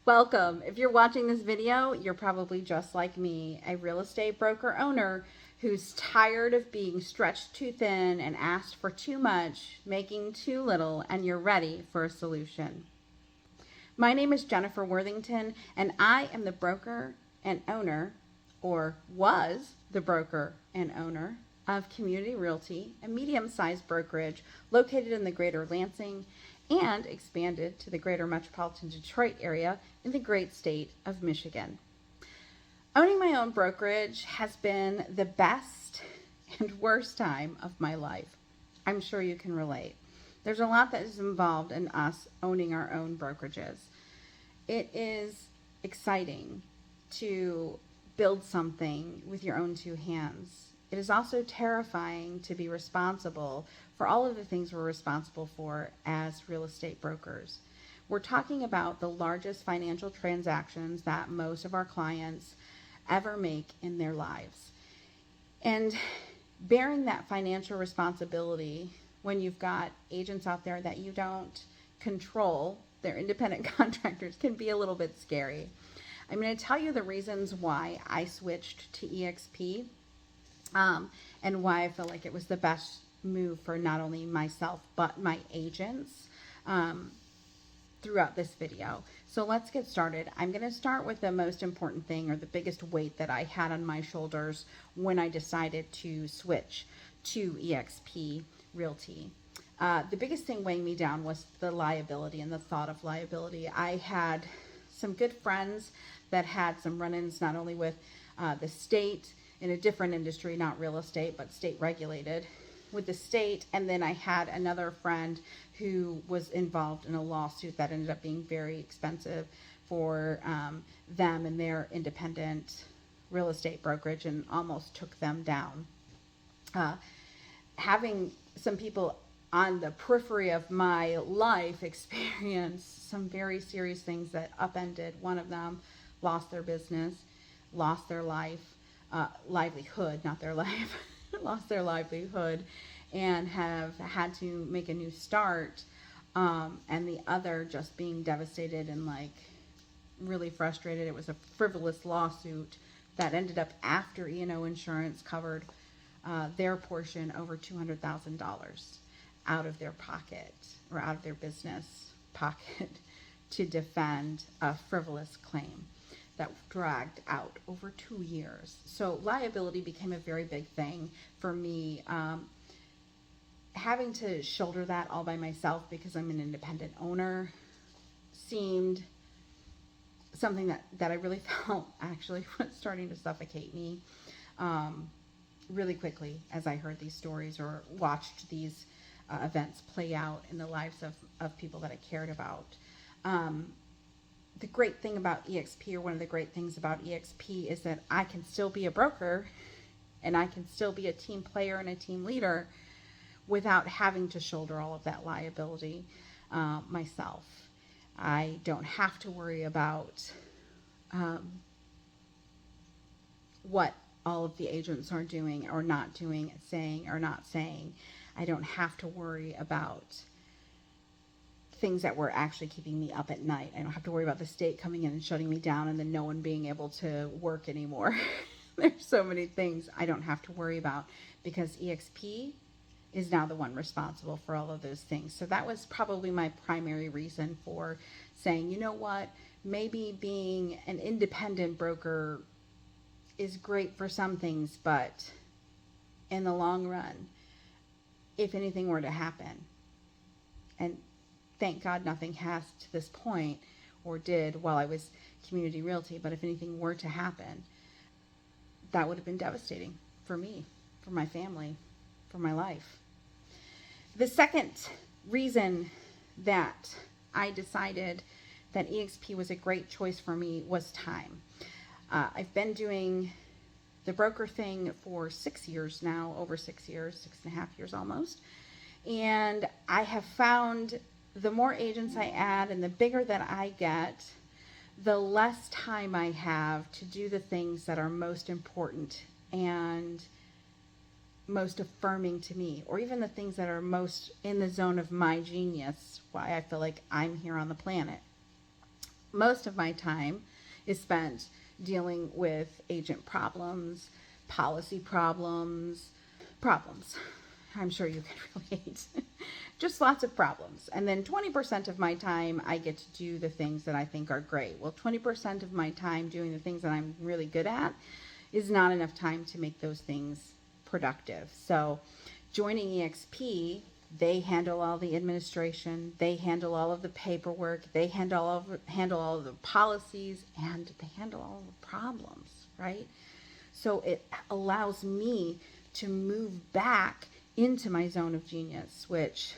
Welcome. If you're watching this video, you're probably just like me, a real estate broker owner who's tired of being stretched too thin and asked for too much, making too little, and you're ready for a solution. My name is Jennifer Worthington, and I am the broker and owner, or was the broker and owner, of Community Realty, a medium-sized brokerage located in the greater Lansing and expanded to the greater metropolitan Detroit area in the great state of Michigan. Owning my own brokerage has been the best and worst time of my life. I'm sure you can relate. There's a lot that is involved in us owning our own brokerages. It is exciting to build something with your own two hands. It is also terrifying to be responsible for all of the things we're responsible for as real estate brokers. We're talking about the largest financial transactions that most of our clients ever make in their lives. And bearing that financial responsibility when you've got agents out there that you don't control, they're independent contractors, can be a little bit scary. I'm going to tell you the reasons why I switched to EXP and why I feel like it was the best move for not only myself but my agents throughout this video. So let's get started. I'm going to start with the most important thing, or the biggest weight that I had on my shoulders when I decided to switch to EXP Realty. The biggest thing weighing me down was the liability and the thought of liability. I had some good friends that had some run-ins not only with the state in a different industry, not real estate, but state regulated, with the state. And then I had another friend who was involved in a lawsuit that ended up being very expensive for them and their independent real estate brokerage, and almost took them down. Having some people on the periphery of my life experience some very serious things that upended. One of them lost their business, lost their life, livelihood, not their life, lost their livelihood, and have had to make a new start. And the other just being devastated and like really frustrated. It was a frivolous lawsuit that ended up, after E&O insurance covered their portion, over $200,000 out of their pocket, or out of their business pocket, to defend a frivolous claim that dragged out over 2 years. So liability became a very big thing for me. Having to shoulder that all by myself because I'm an independent owner seemed something that I really felt actually was starting to suffocate me really quickly as I heard these stories or watched these events play out in the lives of people that I cared about. The great thing about EXP, or one of the great things about EXP, is that I can still be a broker and I can still be a team player and a team leader without having to shoulder all of that liability myself. I don't have to worry about what all of the agents are doing or not doing, saying or not saying. I don't have to worry about things that were actually keeping me up at night. I don't have to worry about the state coming in and shutting me down and then no one being able to work anymore. There's so many things I don't have to worry about because EXP is now the one responsible for all of those things. So that was probably my primary reason for saying, you know what, maybe being an independent broker is great for some things, but in the long run, if anything were to happen, and thank God nothing has to this point, or did while I was Community Realty, but if anything were to happen, that would have been devastating for me, for my family, for my life. The second reason that I decided that EXP was a great choice for me was time. I've been doing the broker thing for 6 years now, over 6 years, 6.5 years almost. And I have found the more agents I add and the bigger that I get, the less time I have to do the things that are most important and most affirming to me, or even the things that are most in the zone of my genius, why I feel like I'm here on the planet. Most of my time is spent dealing with agent problems, policy problems. I'm sure you can relate. Just lots of problems. And then 20% of my time, I get to do the things that I think are great. Well, 20% of my time doing the things that I'm really good at is not enough time to make those things productive. So joining EXP, they handle all the administration, they handle all of the paperwork, they handle all of the policies, and they handle all of the problems, right? So it allows me to move back into my zone of genius, which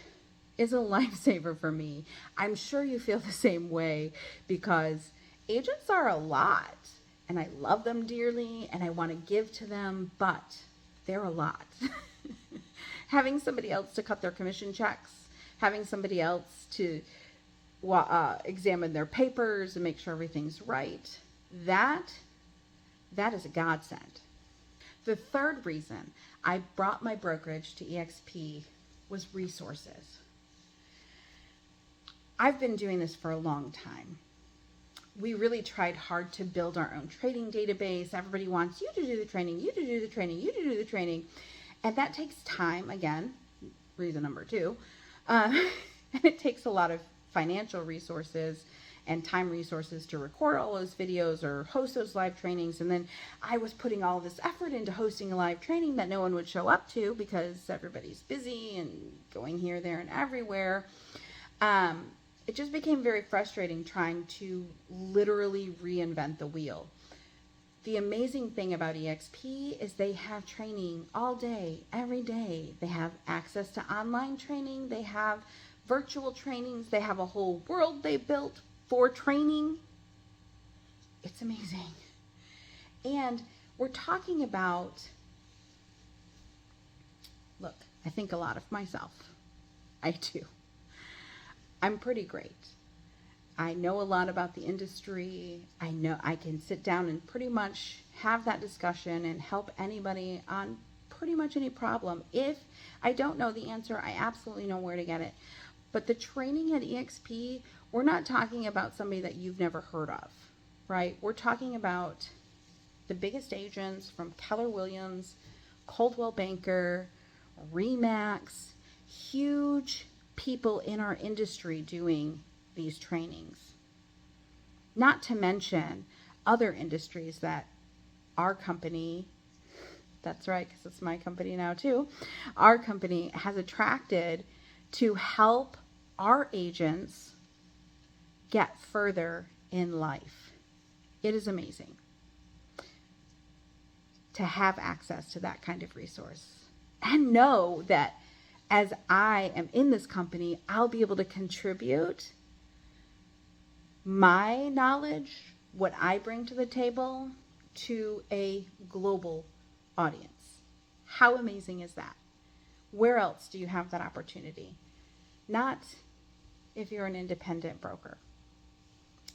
is a lifesaver for me. I'm sure you feel the same way, because agents are a lot, and I love them dearly and I want to give to them, but they're a lot. Having somebody else to cut their commission checks, having somebody else to examine their papers and make sure everything's right, that is a godsend. The third reason I brought my brokerage to EXP was resources. I've been doing this for a long time. We really tried hard to build our own trading database. Everybody wants you to do the training, you to do the training, you to do the training. And that takes time, again, reason number 2. And it takes a lot of financial resources and time resources to record all those videos or host those live trainings. And then I was putting all this effort into hosting a live training that no one would show up to because everybody's busy and going here, there, and everywhere. It just became very frustrating trying to literally reinvent the wheel. The amazing thing about EXP is they have training all day, every day. They have access to online training. They have virtual trainings. They have a whole world they built for training. It's amazing. And we're talking about, look, I think a lot of myself. I do. I'm pretty great. I know a lot about the industry. I know I can sit down and pretty much have that discussion and help anybody on pretty much any problem. If I don't know the answer, I absolutely know where to get it. But the training at EXP, we're not talking about somebody that you've never heard of, right? We're talking about the biggest agents from Keller Williams, Coldwell Banker, Remax, huge people in our industry doing these trainings. Not to mention other industries that our company, that's right, because it's my company now too, our company has attracted to help our agents get further in life. It is amazing to have access to that kind of resource and know that as I am in this company, I'll be able to contribute my knowledge, what I bring to the table, to a global audience. How amazing is that? Where else do you have that opportunity? Not if you're an independent broker.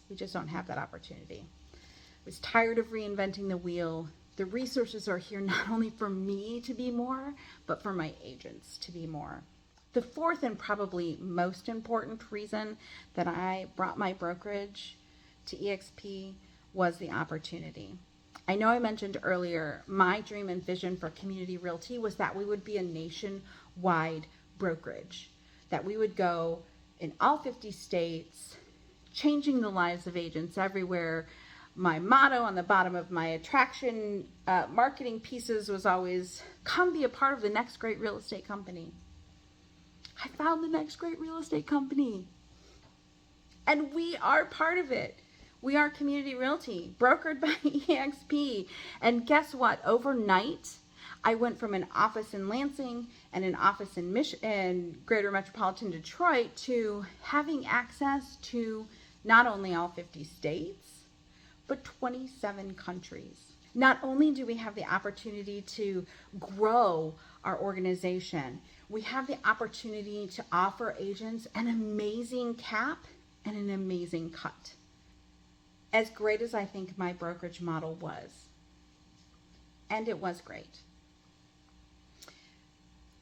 You just don't have that opportunity. I was tired of reinventing the wheel. The resources are here not only for me to be more, but for my agents to be more. The fourth and probably most important reason that I brought my brokerage to EXP was the opportunity. I know I mentioned earlier, my dream and vision for Community Realty was that we would be a nationwide brokerage, that we would go in all 50 states, changing the lives of agents everywhere. My motto on the bottom of my attraction marketing pieces was always, come be a part of the next great real estate company. I found the next great real estate company. And we are part of it. We are Community Realty, brokered by EXP. And guess what? Overnight, I went from an office in Lansing and an office in Greater Metropolitan Detroit to having access to not only all 50 states, but 27 countries. Not only do we have the opportunity to grow our organization, we have the opportunity to offer agents an amazing cap and an amazing cut. As great as I think my brokerage model was, and it was great,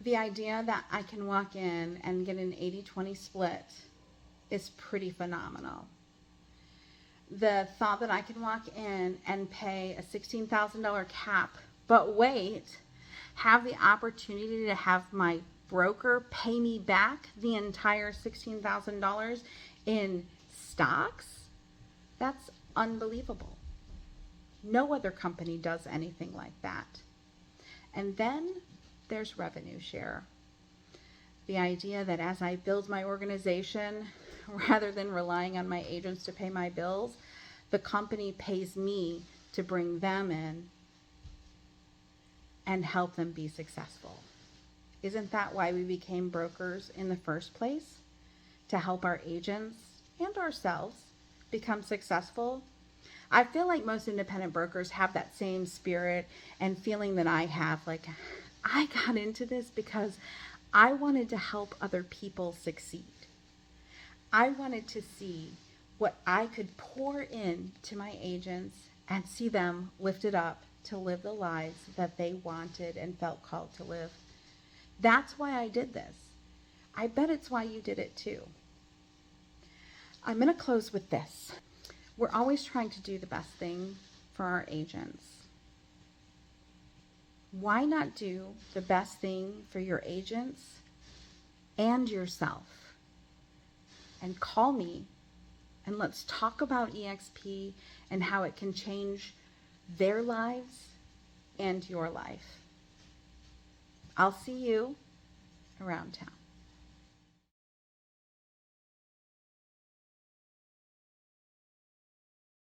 the idea that I can walk in and get an 80-20 split is pretty phenomenal. the thought that I can walk in and pay a $16,000 cap, but wait, have the opportunity to have my broker pay me back the entire $16,000 in stocks, that's unbelievable. No other company does anything like that. And then there's revenue share. The idea that as I build my organization, rather than relying on my agents to pay my bills, the company pays me to bring them in and help them be successful. Isn't that why we became brokers in the first place? To help our agents and ourselves become successful? I feel like most independent brokers have that same spirit and feeling that I have. Like, I got into this because I wanted to help other people succeed. I wanted to see what I could pour in to my agents and see them lifted up to live the lives that they wanted and felt called to live. That's why I did this. I bet it's why you did it too. I'm going to close with this. We're always trying to do the best thing for our agents. Why not do the best thing for your agents and yourself? And call me and let's talk about EXP and how it can change their lives and your life. I'll see you around town.